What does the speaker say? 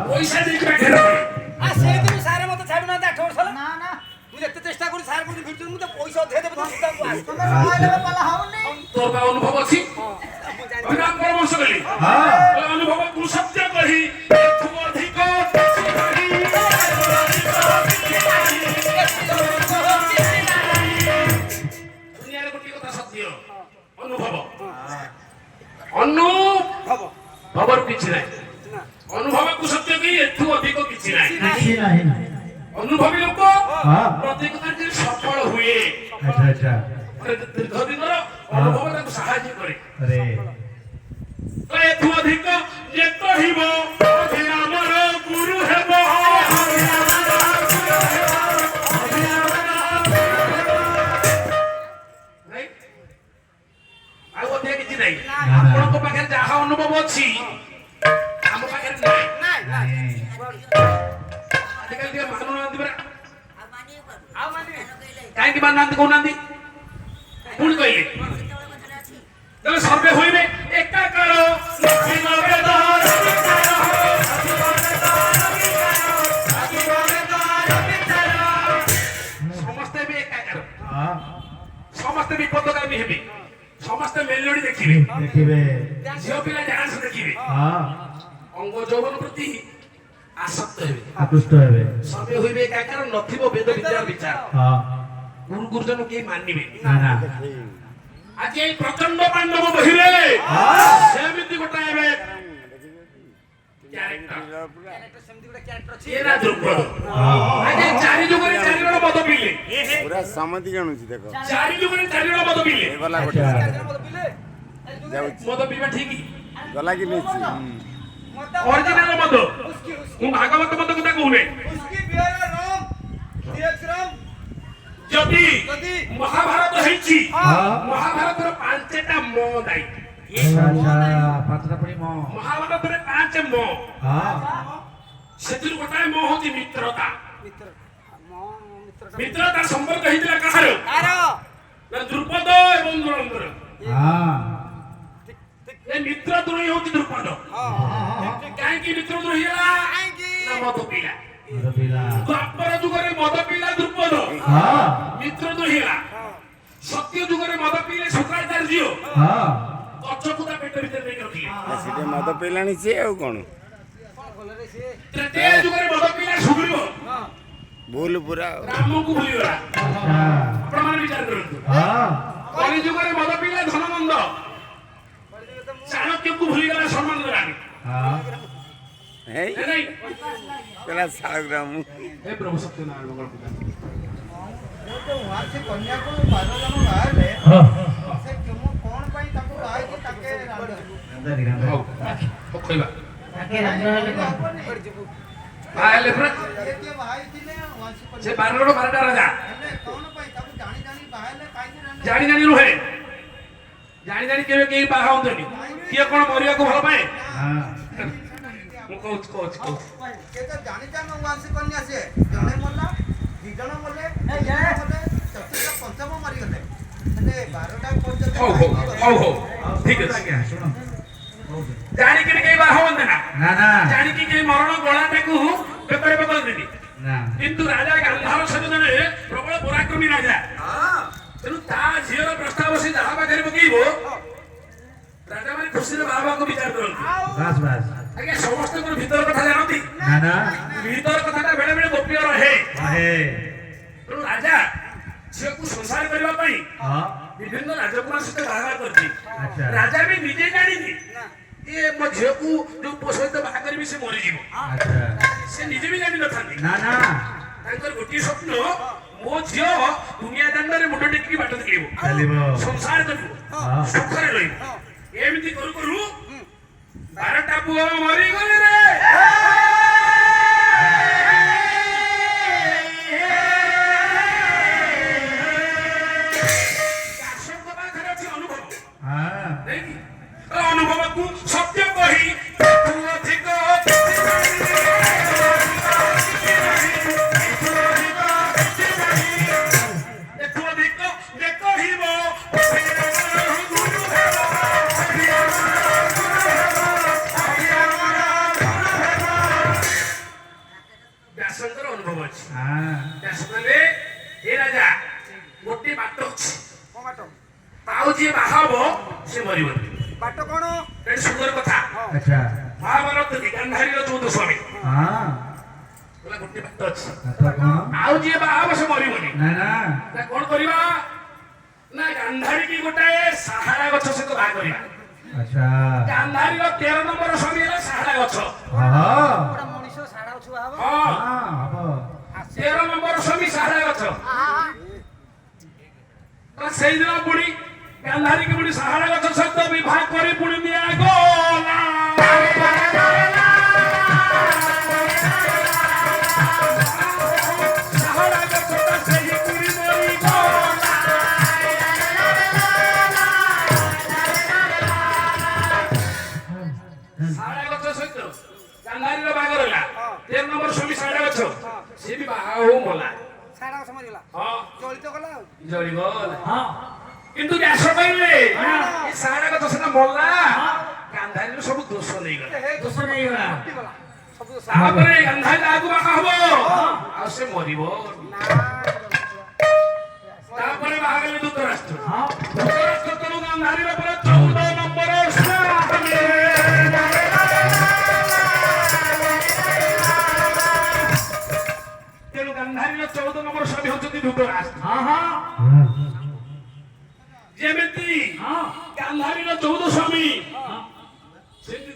পয়সা দিয়ে পাখের আর সেই দিন সারে মতো ছাড়বে না 8 বছর না না তুই যেতে চেষ্টা করি সার কোন ভিড় মতো পয়সা দিয়ে দেব তুমি চিন্তা কর তুমি নইলে পালা হওনি তোর বা অনুভব আছে আমি নাম পরামর্শ করি হ্যাঁ অনুভব তু সত্য কহি তু অধিক দুনিয়ার গোটি কথা সত্য অনুভব অনুভবর কিছু নাই অনুভবକୁ ସତ୍ୟ କି ଏଠୁ ଅଧିକ କିଛି ନାହିଁ ଅନୁଭବୀ ଲୋକ ପ୍ରତ୍ୟେକ କାର୍ଯ୍ୟରେ ସଫଳ ହୁଏ ଦୀର୍ଘ ଦିନର ଅନୁଭବ ତାକୁ ସାହାଯ୍ୟ କରେ ଏଠୁ ଅଧିକ ଯେ କହିବ ଆମର ଗୁରୁ ହେବ ଆଉ ଅଧିକ କିଛି ନାହିଁ ଆପଣଙ୍କ ପାଖରେ ଯାହା ଅନୁଭବ ଅଛି ଆମ ପାଖରେ ନାହିଁ ଆଜିକାଲି ଟିକେ ମାନୁନାହାନ୍ତି ପରା କାହିଁକି ମାନୁନାହାନ୍ତି କହୁନାହାନ୍ତି ପୁଣି କହିଲେ ତେବେ ସର୍ବେ ହୋଇବେ ଏକାକାର ସମସ୍ତେ ବି ଏକାକାର ସମସ୍ତେ ବିପଦଗାମୀ ହେବେ ସମସ୍ତେ ମେଲୋଡି ଦେଖିବେ ଝିଅ ପିଲା ଡ୍ୟାନ୍ସ ଦେଖିବେ ଅଙ୍ଗ ଯୌବନ ପ୍ରତି ଆସକ୍ତ ହେବେ আকৃষ্ট হবে ସର୍ବେ ହୋଇବେ ଏକାକାର ନଥିବ ବେଦ ବିଦ୍ୟା ବିଚାର ଗୁରୁ ଗୁରୁଜନ କେହି ମାନିବେ না ନା ଆଜି ଏଇ ପ୍ରଚଣ୍ଡ ପାଣ୍ଡବ ବହିରେ ସେମିତି ଗୋଟାଏ ଏବେ କ୍ୟାରେକ୍ଟର ସେମିତି ଗୋଟେ କ୍ୟାରେକ୍ଟର ଅଛି ଏରା ଦ୍ରୁପଦ ଆଜି ଚାରି ଯୁଗରେ ଚାରି ଜଣ ମଦ ପିଇଲେ ପୁରା ସମତି ଜାଣୁଛି ଦେଖ ଚାରି ଯୁଗରେ ଚାରି ଜଣ ମଦ ପିଇଲେ ଗଲା ଗୋଟେ ମଦ ପିଇବା ଠିକ ଗଲା କି ନେଇଛି ଅରିଜିନାଲ ମଦ ମୁଁ ଭାଗବତ ମଦ କଥା କହୁନି ଯଦି ମହାଭାରତ ହେଇଛି ମହାଭାରତର 5ଟା ମ ଦାୟୀ ମହାଭାରତରେ 5 ମ ସେଥିରୁ ଗୋଟାଏ ମ ହଉଛି ମିତ୍ରତା ମିତ୍ରତା ସମ୍ପର୍କ ହେଇଥିଲା କାହାର ନା ଦ୍ରୁପଦ ଏବଂ ଦ୍ରୋଣଙ୍କର ଏ ମିତ୍ର ଦ୍ରୋହୀ ହଉଛି ଦ୍ରୁପଦ କାହିଁକି ମିତ୍ର ଦ୍ରୋହୀ ହେଲା ନା ମଦ ପିଲା ଦ୍ୱାପର ଯୁଗରେ ମଦ ପିଲା ଦ୍ରୁପଦ ମିତ୍ର ଦ୍ରୋହୀ ହେଲା ସତ୍ୟ ଯୁଗରେ ମଦ ପିଇଲେ ଶୁକ୍ରାଚାର୍ଯ୍ୟ ଗଛକୁ ତା ପେଟ ଭିତରେ ନେଇକି ରଖିଲେ ସେଟା ମଦ ପିଲାଣି ସିଏ ଆଉ କଣ ତ୍ରେତୟା ଯୁଗରେ ମଦ ପିଲା ସୁଗ୍ରୀବ ଭୁଲ ପୁରା ରାମକୁ ଭୁଲିଗଲା ଆପଣମାନେ ବିଚାର କରନ୍ତୁ କଳି ଯୁଗରେ ମଦ ପିଲା ଧନନନ୍ଦ ଚାଣକ୍ୟକୁ ଭୁଲିଗଲା ସମ୍ମାନ ଦେଲାନି ଶାଳଗ୍ରାମ ହେ ପ୍ରଭୁ ସତ୍ୟନାରାୟଣ ମଙ୍ଗଳ ପୂଜା ସେ କନ୍ୟାକୁ 12 ଜଣ ବାହାରେ ସେ କଣ ପାଇଁ ତାକୁ ବାହାଇକି ତାକେ ହଉ କହିବା ବାହାହେଲେ ପୁରା ସେ 12 ଜଣ 12ଟା ରାଜା ଜାଣି ଜାଣି ରୁହେ ଜାଣି ଜାଣି କେବେ କେହି ବାହା ହୁଅନ୍ତିନି କିଏ କଣ ମରିବାକୁ ଭଲ ପାଏ ମୁଁ କହୁଛି ହଉ ଠିକ ଅଛି ଜାଣିକିରି କେହି ବାହା ହୁଅନ୍ତି ନା ଜାଣିକି କେହି ମରଣ ଗଳାଟାକୁ ବେକରେ ପକାନ୍ତିନି କିନ୍ତୁ ରାଜା ଗାନ୍ଧାର ସହିତ ଜଣେ ପ୍ରବଳ ପରାକ୍ରମୀ ରାଜା ତେଣୁ ତା ଝିଅର ପ୍ରସ୍ତାବ ସେ ଯାହା ପାଖରେ ପକେଇବ ରାଜା ମାନେ ଖୁସିରେ ବାହା ହେବାକୁ ବିଚାର କରନ୍ତି ଆଜ୍ଞା ସମସ୍ତଙ୍କର ଭିତର କଥା ଜାଣନ୍ତି ଭିତର କଥାଟା ବେଳେ ବେଳେ ଗୋପ୍ୟ ରହେ ତେଣୁ ରାଜା ଝିଅକୁ ସଂସାର କରିବା ପାଇଁ ବିଭିନ୍ନ ରାଜକୁମାର ସହିତ ବାହାଘର କରିଛି ରାଜା ବି ନିଜେ ଜାଣିନି ଯେ ମୋ ଝିଅକୁ ଯୋଉ ପୁଅ ସହିତ ବାହା କରିବି ସେ ମରିଯିବ ସେ ନିଜେ ବି ଜାଣିନଥାନ୍ତି ତାଙ୍କର ଗୋଟିଏ ସ୍ୱପ୍ନ ମୋ ଝିଅ ଦୁନିଆ ଦାଣ୍ଡରେ ମୁଣ୍ଡ ଟେକିକି ବାଟ ଦେଖେଇବ ସଂସାର କରିବ ସୁଖରେ ରହିବ ଏମିତି କରୁ କରୁ 12ଟା ପୁଅ ମରିଗଲେ ରେ ଅନୁଭବକୁ ସତ୍ୟ କହି ଅଧିକ କହିବ ଅଛି ହଁ ବ୍ୟାସ କହିଲେ ହେ ରାଜା ଗୋଟେ ବାଟ ଅଛି କଣ ବାଟ ଆଉ ଯିଏ ବାହା ହବ ସେ ମରିବନି ବାଟ କଣ ଏଠି ସୁନ୍ଦର କଥା ଆଚ୍ଛା ମହାଭାରତରେ ଗାନ୍ଧାରୀର 14 ସ୍ୱାମୀ ହଁ କହିଲା ଗୋଟେ ବାଟ ଅଛି ତ କଣ ଆଉ ଯିଏ ବାହା ହବ ସେ ମରିବନି ନା ନା ନା କଣ କରିବା ନା ଗାନ୍ଧାରୀ କି ଗୋଟାଏ ସାହାରା ଗଛ ସହିତ ବାହା କରିବା ଆଚ୍ଛା ଗାନ୍ଧାରୀର 13 ନମ୍ବର ସ୍ୱାମୀ ହେଲା ସାହାରା ଗଛ ହଁ ଗୋଟେ ମଣିଷ ସାଡା ଛୁଆ ହବ ହଁ ହବ 13 ନମ୍ବର ସ୍ୱାମୀ ସାହାରା ଗଛ ତ ସେଇଦିନ ପୁଣି ଗାନ୍ଧାରୀ କି ପୁଣି ସାହାରା ଗଛ ସହିତ ବିବାହ କରି ପୁଣି ଦିଆଗଲା ସାହାରା ଗଛଟା ସେହି ପୁଣି ମରିଗଲା ସାହାରା ଗଛ ସହିତ ଗାନ୍ଧାରୀର ବାହାଘର ହେଲା 13 ନମ୍ବର ସ୍ୱାମୀ ସାହାରା ଗଛ ସିଏ ବି ବାହା ହଉ ମଲା ସାଡା ଗଛ ମରିଗଲା ହଁ ଜଳିତ ଗଲା ଆଉ ଜଳିଗଲା କିନ୍ତୁ ବ୍ୟାସ କହିଲେ ଏ ସାହାରା ଗଛ ସେଟା ମଲା ଗାନ୍ଧାରୀର ସବୁ ଦୋଷ ନେଇଗଲା ଦୋଷ ନେଇଗଲା ଗଲା ସବୁ ଦୋଷ। ତାପରେ ଗାନ୍ଧାରୀ ଆଗକୁ ବାହା ହବ ଆଉ ସେ ମରିବ ନା ତାପରେ ବାହାଗଲେ ଧୃତରାଷ୍ଟ୍ର ହଁ ଧୃତରାଷ୍ଟ୍ର ତେଣୁ ଗାନ୍ଧାରୀର ପରେ 14 ନମ୍ବର ସ୍ୱାମୀ ତେଣୁ ଗାନ୍ଧାରୀର 14 ନମ୍ବର ସ୍ୱାମୀ ହଉଛନ୍ତି ଧୃତରାଷ୍ଟ୍ର ହଁ ହଁ ଯେମିତି ହଁ ଗାନ୍ଧାରୀର 14 ସ୍ୱାମୀ ସେମିତି